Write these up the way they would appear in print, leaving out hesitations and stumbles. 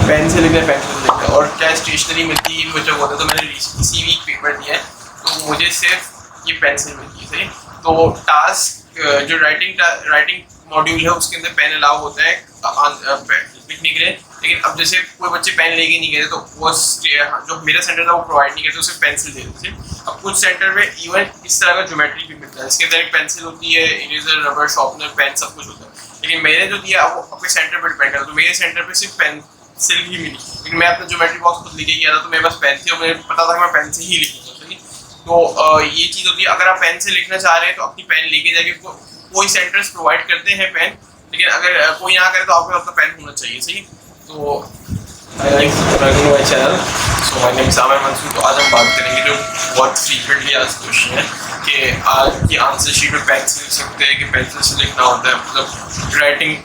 Pen से लिखना है, पेंसिल से लिखना है। और क्या स्टेशनरी मिलती है, बच्चा होता है, तो मैंने इसी वीक पेपर दिया है, तो मुझे सिर्फ ये पेंसिल मिलती है, सही। तो टास्क जो राइटिंग मॉड्यूल है उसके अंदर पेन अलाउ होता है लिखने के लिए, लेकिन अब जैसे कोई बच्चे पेन लेके नहीं गए तो वो जो मेरा सेंटर था वो प्रोवाइड नहीं करते, उसे पेंसिल दे देते। अब कुछ सेंटर पे इवन इस तरह का ज्योमेट्री भी मिलता है, इसके अंदर एक पेंसिल होती है, इरेजर, रबर, शार्पनर, पेन, सब कुछ होता है। लेकिन मैंने जो दिया वो अपने सेंटर पर डिपेंड करता है, तो मेरे सेंटर पर सिर्फ पेंसिल ही मिली, लेकिन मैं अपना ज्योमेट्री बॉक्स खुद लेके गया था, तो मेरे पास पेन थी और मुझे पता था कि मैं पेन से ही लिखूंगा। तो ये चीज़ होती है, अगर आप पेन से लिखना चाह रहे हैं तो अपनी पेन लेके जाके, कोई सेंटर्स प्रोवाइड करते हैं पेन, लेकिन अगर कोई ना करे तो आपको अपना पेन होना चाहिए, सही। तो my channel, so my name is Aamir Mansoor. तो आज हम बात करेंगे जो बहुत फ्रीक्वेंटली आज क्वेश्चन है कि आज की आंसर शीट में पेन से लिख सकते हैं कि पेंसिल से लिखना होता है, मतलब राइटिंग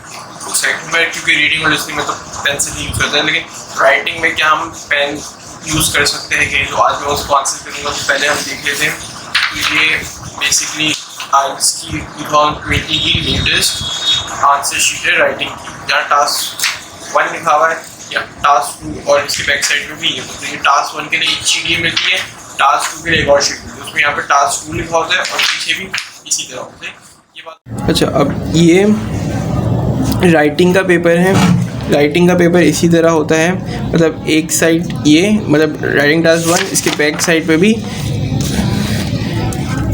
में, क्योंकि रीडिंग और लिसनिंग में तो पेंसिल ही यूज़ होता है, लेकिन राइटिंग में क्या हम पेन यूज़ कर सकते हैं कि, तो आज मैं उसको आंसर करूँगा। तो पहले हम देख लेते हैं, तो ये बेसिकली आज की 2020 की लेटेस्ट आंसर शीट है राइटिंग की, जहाँ टास्क 1 लिखा हुआ है या टास्क 2, और इसके बैक साइड में भी है। तो ये टास्क 1 के लिए एक शीट ये मिलती है, टास्क 2 के लिए एक और शीट मिलती है, उसमें यहाँ पे टास्क 2 लिखा होता है और पीछे भी इसी तरह होता है ये बात। अच्छा, अब ये राइटिंग का पेपर है। राइटिंग का पेपर इसी तरह होता है, मतलब एक साइड ये, मतलब राइटिंग टास्क 1, इसके बैक साइड पे भी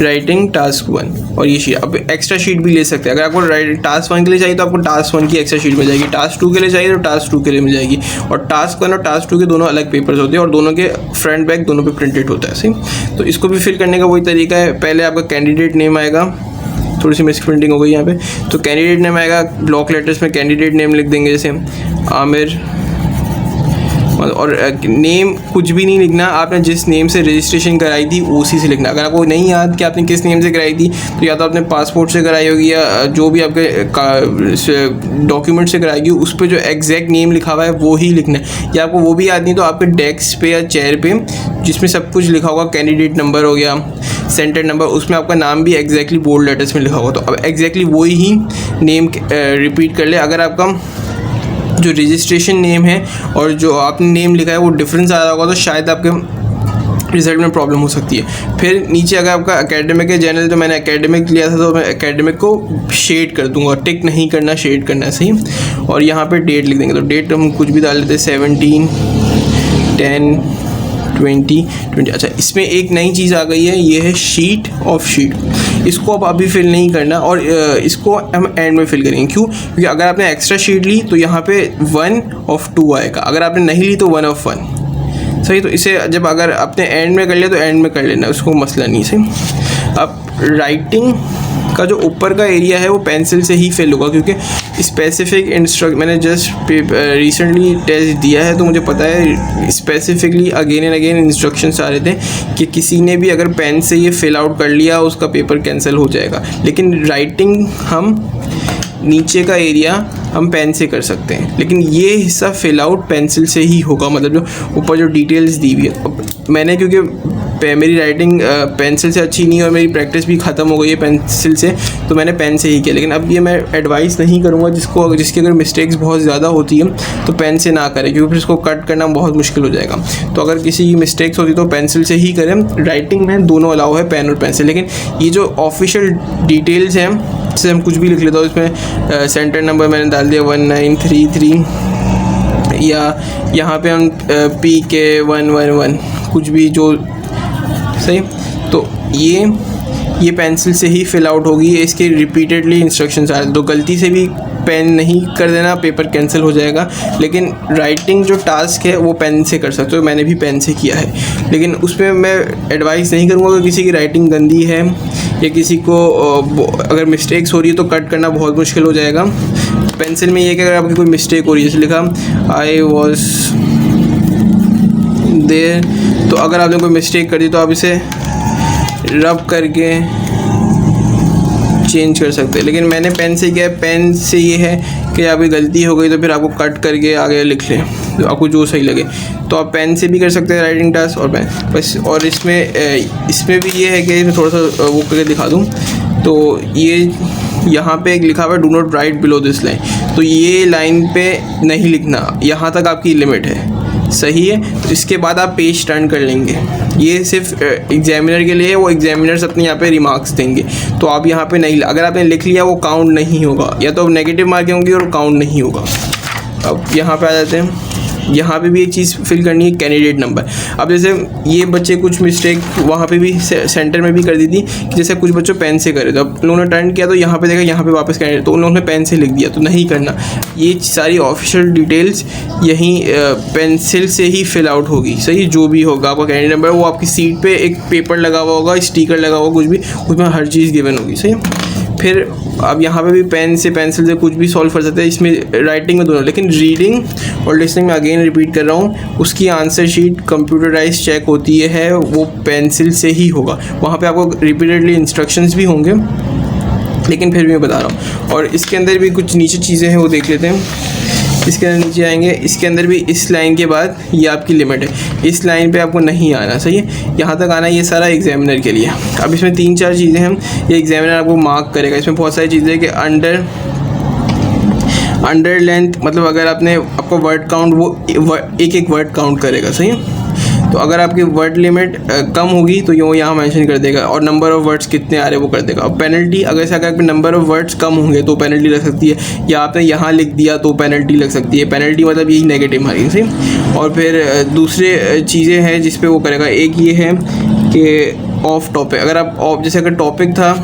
राइटिंग टास्क 1 और ये शीट। अब एक्स्ट्रा शीट भी ले सकते हैं, अगर आपको टास्क 1 के लिए चाहिए तो आपको टास्क 1 की एक्स्ट्रा शीट मिल जाएगी, टास्क 2 के लिए चाहिए तो टास्क 2 के लिए मिल जाएगी। और टास्क 1 और टास्क 2 के दोनों अलग पेपर्स होते हैं और दोनों के फ्रंट बैक दोनों पे प्रिंटेड होता है, सही। तो इसको भी फिल करने का वही तरीका है, पहले आपका कैंडिडेट नेम आएगा, थोड़ी सी मिस प्रिंटिंग हो गई यहाँ पे, तो कैंडिडेट नेम आएगा, ब्लॉक लेटर्स में कैंडिडेट नेम लिख देंगे, जैसे आमिर, और नेम कुछ भी नहीं लिखना, आपने जिस नेम से रजिस्ट्रेशन कराई थी उसी से लिखना। अगर आपको नहीं याद कि आपने किस नेम से कराई थी, तो या तो आपने पासपोर्ट से कराई होगी या जो भी आपके डॉक्यूमेंट से कराएगी, उस पर जो एग्जैक्ट नेम लिखा हुआ है वो ही लिखना है। या आपको वो भी याद नहीं तो आपके डेस्क पे या चेयर पे जिसमें सब कुछ लिखा होगा, कैंडिडेट नंबर हो गया, सेंटर नंबर, उसमें आपका नाम भी एग्जैक्टली बोल्ड लेटर्स में लिखा होगा। तो अब एग्जैक्टली वही ही नेम रिपीट कर ले। अगर आपका जो रजिस्ट्रेशन नेम है और जो आपने नेम लिखा है वो डिफरेंस आ रहा होगा तो शायद आपके रिजल्ट में प्रॉब्लम हो सकती है। फिर नीचे अगर आपका एकेडमिक है जनरल, तो मैंने एकेडमिक लिया था तो मैं एकेडमिक को शेड कर दूंगा, टिक नहीं करना, शेड करना है, सही। और यहाँ पे डेट लिख देंगे, तो डेट हम कुछ भी डाल लेते हैं, 17, 10, 20। अच्छा, इसमें एक नई चीज़ आ गई है, ये है शीट ऑफ शीट। इसको अब अभी फिल नहीं करना और इसको हम एंड में फिल करेंगे। क्यों? क्योंकि अगर आपने एक्स्ट्रा शीट ली तो यहाँ पे 1 of 2 आएगा, अगर आपने नहीं ली तो 1 of 1, सही। तो इसे जब अगर आपने एंड में कर लिया तो एंड में कर लेना, उसको मसला नहीं, सही। अब राइटिंग का जो ऊपर का एरिया है वो पेंसिल से ही फिल होगा, क्योंकि स्पेसिफिक मैंने जस्ट रिसेंटली टेस्ट दिया है तो मुझे पता है specifically again and again instructions आ रहे थे कि किसी ने भी अगर पेन से ये फिल आउट कर लिया उसका पेपर कैंसिल हो जाएगा। लेकिन राइटिंग हम नीचे का एरिया हम पेन से कर सकते हैं, लेकिन ये हिस्सा फिल आउट पेंसिल से ही होगा, मतलब जो ऊपर जो डिटेल्स दी हुई है। मैंने क्योंकि मेरी राइटिंग पेंसिल से अच्छी नहीं और मेरी प्रैक्टिस भी ख़त्म हो गई है पेंसिल से, तो मैंने पेन से ही किया। लेकिन अब ये मैं एडवाइस नहीं करूँगा जिसकी अगर मिस्टेक्स बहुत ज़्यादा होती है तो पेन से ना करें, क्योंकि फिर इसको कट करना बहुत मुश्किल हो जाएगा। तो अगर किसी की मिस्टेक्स होती तो पेंसिल से ही करें। राइटिंग में दोनों अलाउ है, पेन और पेंसिल। लेकिन ये जो ऑफिशियल डिटेल्स हैं, जैसे हम कुछ भी लिख लेता हूँ, इसमें सेंटर नंबर मैंने डाल दिया 1933, या यहाँ पे हम PK 111 कुछ भी जो, सही। तो ये पेंसिल से ही फिल आउट होगी, इसके रिपीटेडली इंस्ट्रक्शंस आ रहे हैं, तो गलती से भी पेन नहीं कर देना, पेपर कैंसिल हो जाएगा। लेकिन राइटिंग जो टास्क है वो पेन से कर सकते हो, मैंने भी पेन से किया है। लेकिन उसमें मैं एडवाइस नहीं करूँगा कि किसी की राइटिंग गंदी है या किसी को अगर मिस्टेक्स हो रही है तो कट करना बहुत मुश्किल हो जाएगा। पेंसिल में ये कि अगर आपकी कोई मिस्टेक हो रही है, जैसे लिखा आई वॉज देयर, तो अगर आपने कोई मिस्टेक कर दी तो आप इसे रब करके चेंज कर सकते हैं। लेकिन मैंने पेन से किया है, पेन से ये है कि आपकी गलती हो गई तो फिर आपको कट करके आगे लिख लें, तो आपको जो सही लगे। तो आप पेन से भी कर सकते हैं राइटिंग टास्क और पेन बस। और इसमें भी ये है कि मैं थोड़ा सा वो करके दिखा दूँ, तो ये यहाँ पे एक लिखा हुआ है do not right below this line, तो ये लाइन पे नहीं लिखना, यहाँ तक आपकी लिमिट है, सही है। तो इसके बाद आप पेज टर्न कर लेंगे, ये सिर्फ एग्जामिनर के लिए, वो एग्जामिनर्स अपने यहाँ पे रिमार्क्स देंगे, तो आप यहाँ पे नहीं, अगर आपने लिख लिया वो काउंट नहीं होगा, या तो नेगेटिव मार्किंग होंगी और काउंट नहीं होगा। अब यहाँ पे आ जाते हैं, यहाँ पे भी एक चीज़ फिल करनी है, कैंडिडेट नंबर। अब जैसे ये बच्चे कुछ मिस्टेक वहाँ पे भी सेंटर में भी कर दी थी, कि जैसे कुछ बच्चों पेन से करे, तो अब उन्होंने टर्न किया तो यहाँ पे देखा यहाँ पे वापस कैंडिडेट, तो उन्होंने पेन से लिख दिया, तो नहीं करना। ये सारी ऑफिशियल डिटेल्स यहीं पेंसिल से ही फिल आउट होगी, सही। जो भी होगा आपका कैंडिडेट नंबर, वो आपकी सीट पर एक पेपर लगा हुआ होगा, स्टिकर लगा हुआ, कुछ भी, उसमें हर चीज़ गिवन होगी, सही। फिर अब यहाँ पे भी पेन से पेंसिल से कुछ भी सॉल्व कर सकते हैं, इसमें राइटिंग में दोनों, लेकिन रीडिंग और लिसनिंग में अगेन रिपीट कर रहा हूँ, उसकी आंसर शीट कंप्यूटराइज चेक होती है, वो पेंसिल से ही होगा। वहाँ पे आपको रिपीटेडली इंस्ट्रक्शंस भी होंगे, लेकिन फिर भी मैं बता रहा हूँ। और इसके अंदर भी कुछ नीचे चीज़ें हैं, वो देख लेते हैं। इसके अंदर नीचे आएंगे, इसके अंदर भी इस लाइन के बाद ये आपकी लिमिट है, इस लाइन पे आपको नहीं आना, सही है। यहाँ तक आना, ये सारा एग्जामिनर के लिए। अब इसमें 3-4 चीज़ें हैं, ये एग्जामिनर आपको मार्क करेगा। इसमें बहुत सारी चीज़ें कि अंडर लेंथ, मतलब अगर आपने आपको वर्ड काउंट, वो एक वर्ड काउंट करेगा, सही है। तो अगर आपकी वर्ड लिमिट कम होगी तो वो यहाँ मेंशन कर देगा, और नंबर ऑफ़ वर्ड्स कितने आ रहे हैं वो कर देगा। और पेनल्टी, अगर नंबर ऑफ़ वर्ड्स कम होंगे तो पेनल्टी लग सकती है, या आपने यहाँ लिख दिया तो पेनल्टी लग सकती है। पेनल्टी मतलब यही नेगेटिव मार्किंग, सही। और फिर दूसरे चीज़ें हैं जिस पे वो करेगा, एक ये है कि ऑफ टॉपिक, अगर आप जैसे अगर टॉपिक था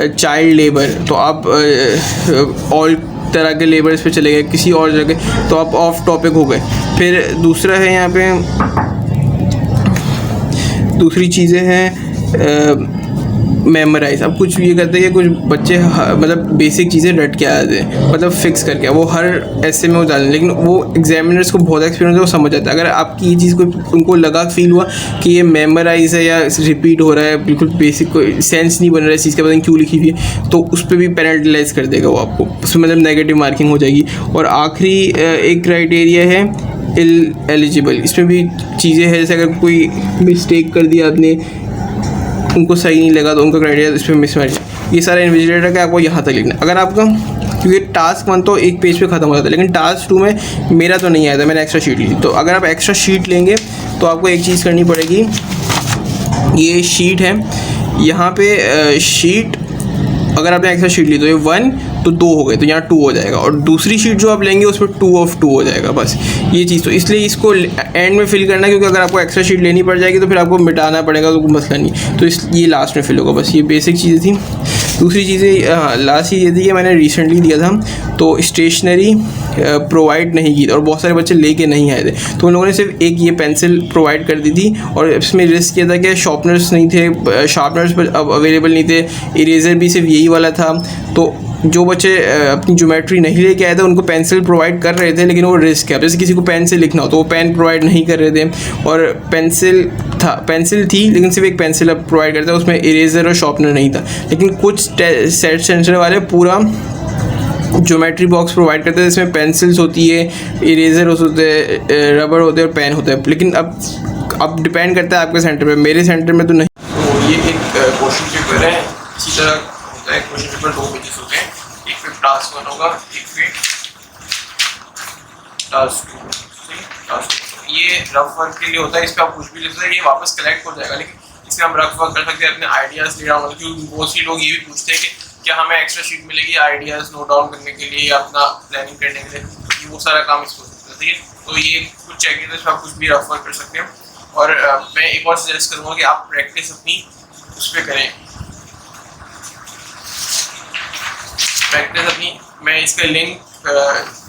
चाइल्ड लेबर, तो आप ऑल तरह के लेबर्स पे चले गए किसी और जगह, तो आप ऑफ टॉपिक हो गए। फिर दूसरा है यहाँ पे, दूसरी चीज़ें हैं मेमोराइज। अब कुछ ये करते हैं कि कुछ बच्चे मतलब बेसिक चीज़ें रट के आते हैं, मतलब फिक्स करके, वो हर ऐसे में वो डालें, लेकिन वो एग्जामिनर्स को बहुत एक्सपीरियंस है, वो समझ आता है। अगर आपकी ये चीज़ को उनको लगा, फील हुआ कि ये मेमोराइज है या रिपीट हो रहा है, बिल्कुल बेसिक, कोई सेंस नहीं बन रहा है इस चीज़ का, पता नहीं क्यों लिखी हुई है, तो उस पर भी पेनल्टिलाइज कर देगा वो आपको, उसमें मतलब नेगेटिव मार्किंग हो जाएगी। और आखिरी एक क्राइटेरिया है एलिजिबल, इसमें भी चीज़ें हैं, जैसे अगर कोई मिस्टेक कर दिया आपने, उनको सही नहीं लगा, तो उनका क्राइटेरिया इसमें मिसमैच, ये सारा इन्विजिलेटर का आपको यहाँ तक लिखना। अगर आपका, क्योंकि टास्क 1 तो एक पेज पे ख़त्म हो जाता है, लेकिन टास्क 2 में मेरा तो नहीं आया था, मैंने एक्स्ट्रा शीट ली। तो अगर आप एक्स्ट्रा शीट लेंगे तो आपको एक चीज़ करनी पड़ेगी, ये शीट है, यहाँ पे शीट, अगर आपने एक्स्ट्रा शीट ली तो ये 1 तो 2 हो गए, तो यहाँ 2 हो जाएगा, और दूसरी शीट जो आप लेंगे उस पर 2 of 2 हो जाएगा, बस ये चीज़। तो इसलिए इसको एंड में फिल करना है, क्योंकि अगर आपको एक्स्ट्रा शीट लेनी पड़ जाएगी तो फिर आपको मिटाना पड़ेगा, तो कोई मसला नहीं। तो ये लास्ट में फिल होगा, बस ये बेसिक चीज़ें थी। दूसरी चीज़ें, लास्ट चीज़ ये थी कि मैंने रिसेंटली दिया था, तो स्टेशनरी प्रोवाइड नहीं की, और बहुत सारे बच्चे लेके नहीं आए थे, तो उन लोगों ने सिर्फ एक ये पेंसिल प्रोवाइड कर दी थी, और इसमें रिस्क किया था कि शार्पनर्स नहीं थे, शार्पनर्स अब अवेलेबल नहीं थे, इरेज़र भी सिर्फ यही वाला था। तो जो बच्चे अपनी ज्योमेट्री नहीं लेके आए थे उनको पेंसिल प्रोवाइड कर रहे थे, लेकिन वो रिस्क है, जैसे किसी को पेन से लिखना हो तो वो पेन प्रोवाइड नहीं कर रहे थे, और पेंसिल थी लेकिन सिर्फ एक पेंसिल अब प्रोवाइड करता है, उसमें इरेज़र और शार्पनर नहीं था। लेकिन कुछ सेट सेंटर वाले पूरा ज्योमेट्री बॉक्स प्रोवाइड करते हैं, जिसमें पेंसिल्स होती है, इरेज़र होते हैं, रबर होते हैं और पेन होता है। लेकिन अब डिपेंड करता है आपके सेंटर पे, मेरे सेंटर में तो नहीं। तो ये एक क्वेश्चन पेपर है, इसी तरह होता है क्वेश्चन पेपर, 2 पेजेस होते हैं, एक पे टास्क 1 होगा, एक पे टास्क 2। ये रफ वर्क के लिए होता है, इस पर आप कुछ भी लिख सकते हैं, ये वापस कलेक्ट हो जाएगा, लेकिन इसमें हम रफ वर्क कर सकते हैं, अपने आइडियाज़ ले रहा हूँ। क्योंकि बहुत सी लोग ये भी पूछते हैं कि क्या हमें एक्स्ट्रा शीट मिलेगी आइडियाज़ नोट डाउन करने के लिए या अपना प्लानिंग करने के लिए, तो वो सारा काम इसको हो सकता है, ठीक है। तो ये कुछ चेक है, आप कुछ भी रफ वर्क कर सकते हैं। और मैं एक और सजेस्ट करूँगा कि आप प्रैक्टिस अपनी उस पर करें, प्रैक्टिस अपनी। मैं इसका लिंक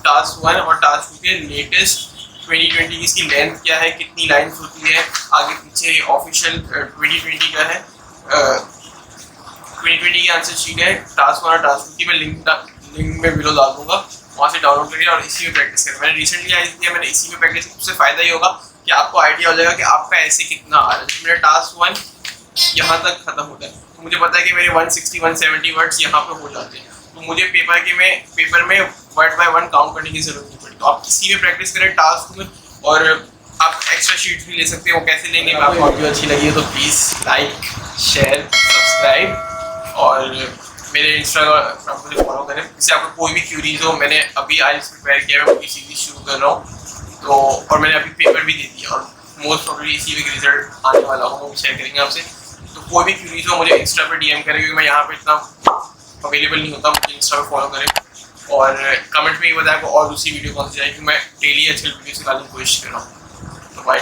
टास्क 1 और टास्क 2 के लेटेस्ट 2020 की इसकी लेंथ क्या है, कितनी लाइन्स होती है, आगे पीछे ऑफिशियल 2020 का है, 2020 की आंसर शीट है टास्क 1 और टास्क 2 की, मैं लिंक में बिलो डाल दूँगा, वहाँ से डाउनलोड करिए और इसी में प्रैक्टिस करें। मैंने रिसेंटली आज दिया, मैंने इसी में प्रैक्टिस की, उससे फ़ायदा ये होगा कि आपको आइडिया हो जाएगा कि आपका ऐसे कितना आ रहा है। मेरा टास्क 1 यहाँ तक ख़त्म होता है, तो मुझे पता है कि मेरे 160-170 वर्ड्स यहाँ पे हो जाते हैं, तो मुझे पेपर में वर्ड बाय वर्ड काउंट करने की ज़रूरत नहीं पड़ी। तो आप इसी में प्रैक्टिस करें टास्क में, और आप एक्स्ट्रा शीट्स भी ले सकते हैं। वो कैसे लेंगे, आपको वीडियो अच्छी लगी है तो प्लीज़ लाइक, शेयर, सब्सक्राइब और मेरे इंस्टाग्राम मुझे फॉलो करें, इससे आपको कोई भी क्यूरीज हो। मैंने अभी आइल्स प्रिपेयर किया, मैं पूरी सीरीज शुरू कर रहा हूँ, तो और मैंने अभी पेपर भी दे दिया और मोस्ट प्रॉब्ली इसी वीक रिजल्ट आने वाला हूँ, वो शेयर करेंगे आपसे। तो कोई भी क्यूरीज हो मुझे इंस्टा पर DM करें, क्योंकि मैं यहाँ पर इतना अवेलेबल नहीं होता, मुझे इंस्टा पर फॉलो करें और कमेंट में ये बताया और दूसरी वीडियो कौन सी चाहिए, कि मैं डेली अच्छे वीडियोस निकालने की कोशिश कर रहा हूँ। तो बाय।